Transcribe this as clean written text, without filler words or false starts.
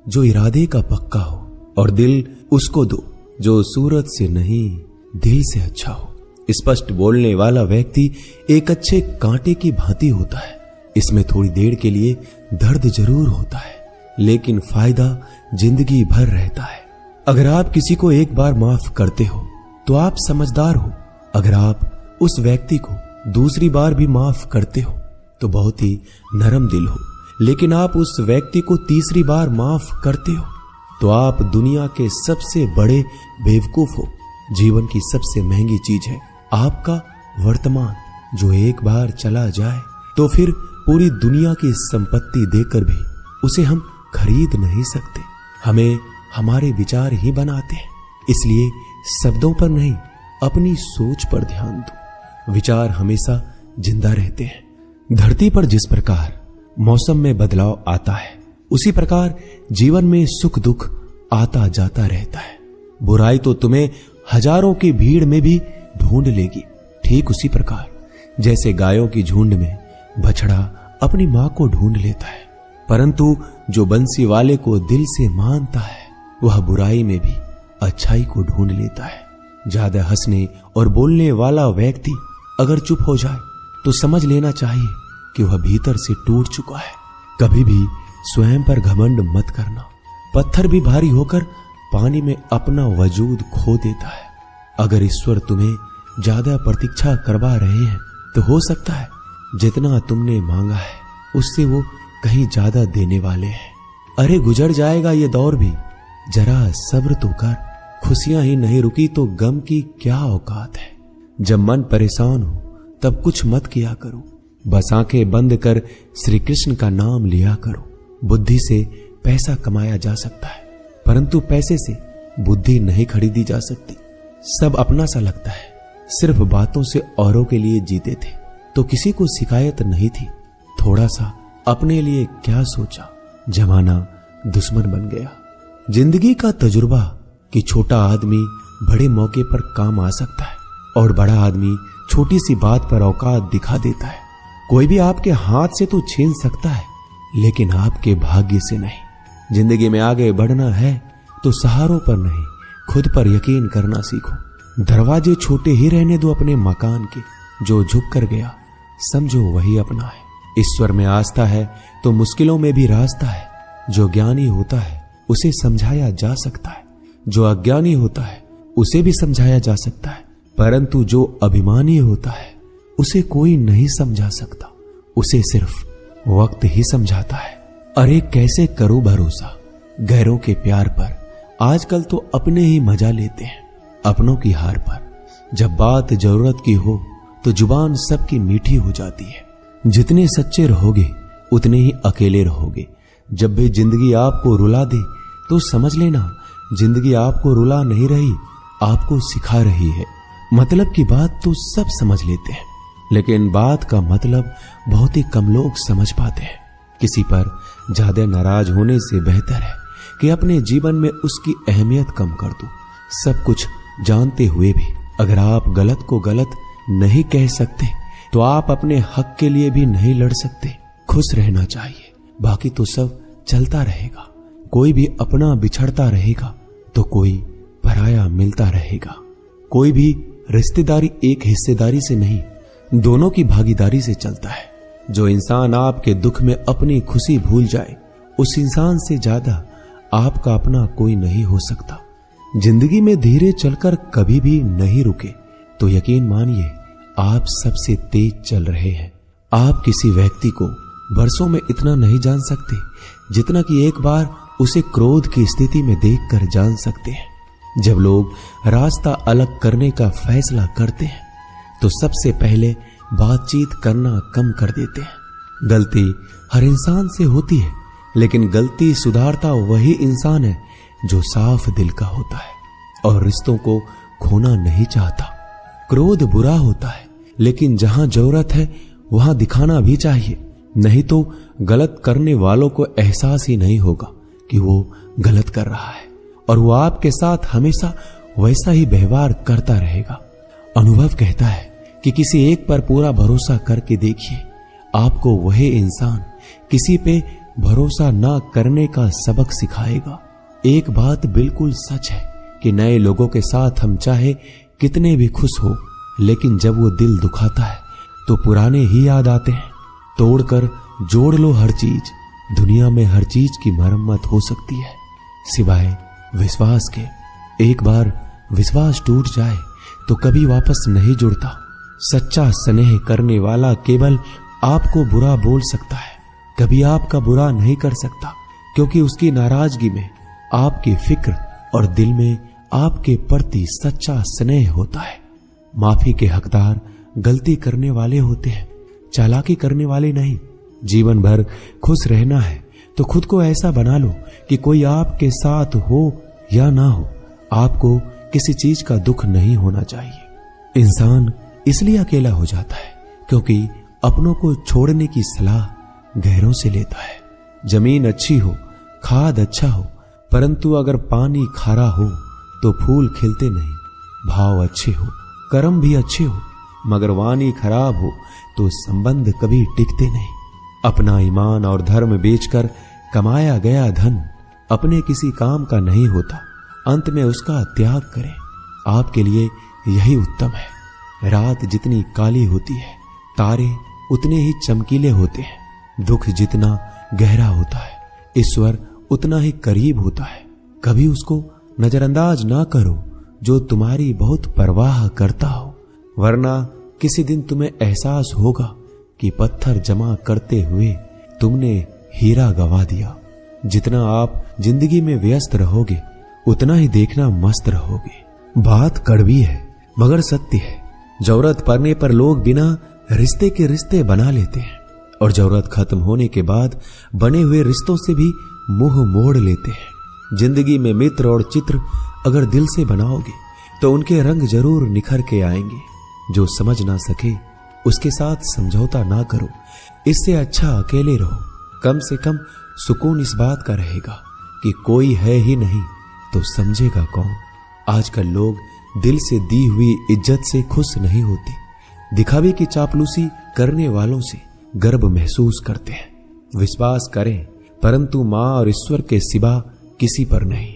जो इरादे का पक्का हो, और दिल उसको दो जो सूरत से नहीं दिल से अच्छा हो। स्पष्ट बोलने वाला व्यक्ति एक अच्छे कांटे की भांति होता है। इसमें थोड़ी देर के लिए दर्द जरूर होता है, लेकिन फायदा जिंदगी भर रहता है। अगर आप किसी को एक बार माफ करते हो तो आप समझदार हो। अगर आप उस व्यक्ति को दूसरी बार भी माफ करते हो तो बहुत ही नरम दिल हो। लेकिन आप उस व्यक्ति को तीसरी बार माफ करते हो तो आप दुनिया के सबसे बड़े बेवकूफ हो। जीवन की सबसे महंगी चीज है आपका वर्तमान, जो एक बार चला जाए तो फिर पूरी दुनिया की संपत्ति देकर भी उसे हम खरीद नहीं सकते। हमें हमारे विचार ही बनाते हैं, इसलिए शब्दों पर नहीं अपनी सोच पर ध्यान दो। विचार हमेशा जिंदा रहते हैं। धरती पर जिस प्रकार मौसम में बदलाव आता है, उसी प्रकार जीवन में सुख दुख आता जाता रहता है। बुराई तो तुम्हें हजारों की भीड़ में भी ढूंढ लेगी। ठीक उसी प्रकार जैसे गायों की झुंड में बछड़ा अपनी मां को ढूंढ लेता है, परंतु जो बंसी वाले को दिल से मानता है वह बुराई में भी अच्छाई को ढूंढ लेता है। ज्यादा हंसने और बोलने वाला व्यक्ति अगर चुप हो जाए तो समझ लेना चाहिए कि वह भीतर से टूट चुका है। कभी भी स्वयं पर घमंड मत करना। पत्थर भी भारी होकर पानी में अपना वजूद खो देता है। अगर ईश्वर तुम्हें ज्यादा प्रतीक्षा करवा रहे हैं तो हो सकता है जितना तुमने मांगा है उससे वो कहीं ज्यादा देने वाले हैं। अरे गुजर जाएगा ये दौर भी, जरा सब्र तो कर। खुशियां ही नहीं रुकी तो गम की क्या औकात है। जब मन परेशान हो तब कुछ मत किया करो, बस आंखें बंद कर श्री कृष्ण का नाम लिया करो। बुद्धि से पैसा कमाया जा सकता है, परंतु पैसे से बुद्धि नहीं खरीदी जा सकती। सब अपना सा लगता है। सिर्फ बातों से औरों के लिए जीते थे तो किसी को शिकायत नहीं थी। थोड़ा सा अपने लिए क्या सोचा, जमाना दुश्मन बन गया। जिंदगी का तजुर्बा कि छोटा आदमी बड़े मौके पर काम आ सकता है और बड़ा आदमी छोटी सी बात पर औकात दिखा देता है। कोई भी आपके हाथ से तो छीन सकता है, लेकिन आपके भाग्य से नहीं। जिंदगी में आगे बढ़ना है तो सहारों पर नहीं, खुद पर यकीन करना सीखो। दरवाजे छोटे ही रहने दो अपने मकान के। जो झुक कर गया समझो वही अपना है। ईश्वर में आस्था है तो मुश्किलों में भी रास्ता है। जो ज्ञानी होता है उसे समझाया जा सकता है, जो अज्ञानी होता है उसे भी समझाया जा सकता है, परंतु जो अभिमानी होता है उसे कोई नहीं समझा सकता। उसे सिर्फ वक्त ही समझाता है। अरे कैसे करो भरोसा गैरों के प्यार पर। आजकल तो अपने ही मजा लेते हैं अपनों की हार पर। जब बात जरूरत की हो तो जुबान सबकी मीठी हो जाती है। जितने सच्चे रहोगे उतने ही अकेले रहोगे। जब भी जिंदगी आपको रुला दे तो समझ लेना जिंदगी आपको रुला नहीं रही, आपको सिखा रही है। मतलब की बात तो सब समझ लेते हैं, लेकिन बात का मतलब बहुत ही कम लोग समझ पाते हैं। किसी पर ज्यादा नाराज होने से बेहतर है कि अपने जीवन में उसकी अहमियत कम कर दो। सब कुछ जानते हुए भी अगर आप गलत को गलत नहीं कह सकते तो आप अपने हक के लिए भी नहीं लड़ सकते। खुश रहना चाहिए, बाकी तो सब चलता रहेगा। कोई भी अपना बिछड़ता रहेगा तो कोई पराया मिलता रहेगा। कोई भी रिश्तेदारी एक हिस्सेदारी से नहीं, दोनों की भागीदारी से चलता है। जो इंसान आपके दुख में अपनी खुशी भूल जाए, उस इंसान से ज्यादा आपका अपना कोई नहीं हो सकता। जिंदगी में धीरे चलकर कभी भी नहीं रुके तो यकीन मानिए आप सबसे तेज चल रहे हैं। आप किसी व्यक्ति को बरसों में इतना नहीं जान सकते जितना कि एक बार उसे क्रोध की स्थिति में देखकर जान सकते हैं। जब लोग रास्ता अलग करने का फैसला करते हैं तो सबसे पहले बातचीत करना कम कर देते हैं। गलती हर इंसान से होती है, लेकिन गलती सुधारता वही इंसान है जो साफ दिल का होता है और रिश्तों को खोना नहीं चाहता। क्रोध बुरा होता है, लेकिन जहां जरूरत है वहां दिखाना भी चाहिए, नहीं तो गलत करने वालों को एहसास ही नहीं होगा कि वो गलत कर रहा है और वो आपके साथ हमेशा वैसा ही व्यवहार करता रहेगा। अनुभव कहता है कि किसी एक पर पूरा भरोसा करके देखिए, आपको वही इंसान किसी पे भरोसा ना करने का सबक सिखाएगा। एक बात बिल्कुल सच है कि नए लोगों के साथ हम चाहे कितने भी खुश हो, लेकिन जब वो दिल दुखाता है तो पुराने ही याद आते हैं। तोड़कर जोड़ लो हर चीज, दुनिया में हर चीज की मरम्मत हो सकती है सिवाय विश्वास के। एक बार विश्वास टूट जाए तो कभी वापस नहीं जुड़ता। सच्चा स्नेह करने वाला केवल आपको बुरा बोल सकता है, कभी आपका बुरा नहीं कर सकता, क्योंकि उसकी नाराजगी में आपकी फिक्र और दिल में आपके प्रति सच्चा स्नेह होता है। माफी के हकदार गलती करने वाले होते हैं, चालाकी करने वाले नहीं। जीवन भर खुश रहना है तो खुद को ऐसा बना लो कि कोई आपके साथ हो या ना हो, आपको किसी चीज का दुख नहीं होना चाहिए। इंसान इसलिए अकेला हो जाता है क्योंकि अपनों को छोड़ने की सलाह गैरों से लेता है। जमीन अच्छी हो, खाद अच्छा हो, परंतु अगर पानी खारा हो तो फूल खिलते नहीं। भाव अच्छे हो, कर्म भी अच्छे हो, मगर वाणी खराब हो तो संबंध कभी टिकते नहीं। अपना ईमान और धर्म बेचकर कमाया गया धन अपने किसी काम का नहीं होता, अंत में उसका त्याग करें। आपके लिए यही उत्तम है। रात जितनी काली होती है, तारे उतने ही चमकीले होते हैं। दुख जितना गहरा होता है, ईश्वर उतना ही करीब होता है। कभी उसको नजरअंदाज ना करो जो तुम्हारी बहुत परवाह करता हो, वरना किसी दिन तुम्हें एहसास होगा कि पत्थर जमा करते हुए तुमने हीरा गवा दिया। जितना आप जिंदगी में व्यस्त रहोगे उतना ही देखना मस्त रहोगे। बात कड़वी है मगर सत्य है। जरूरत पड़ने पर लोग बिना रिश्ते के रिश्ते बना लेते हैं और जरूरत खत्म होने के बाद बने हुए रिश्तों से भी मुंह मोड़ लेते हैं। जिंदगी में मित्र और चित्र अगर दिल से बनाओगे तो उनके रंग जरूर निखर के आएंगे। जो समझ ना सके उसके साथ समझौता ना करो, इससे अच्छा अकेले रहो। कम से कम सुकून इस बात का रहेगा कि कोई है ही नहीं तो समझेगा कौन। आजकल लोग दिल से दी हुई इज्जत से खुश नहीं होते, दिखावे की चापलूसी करने वालों से गर्व महसूस करते हैं। विश्वास करें परंतु मां और ईश्वर के सिवा किसी पर नहीं।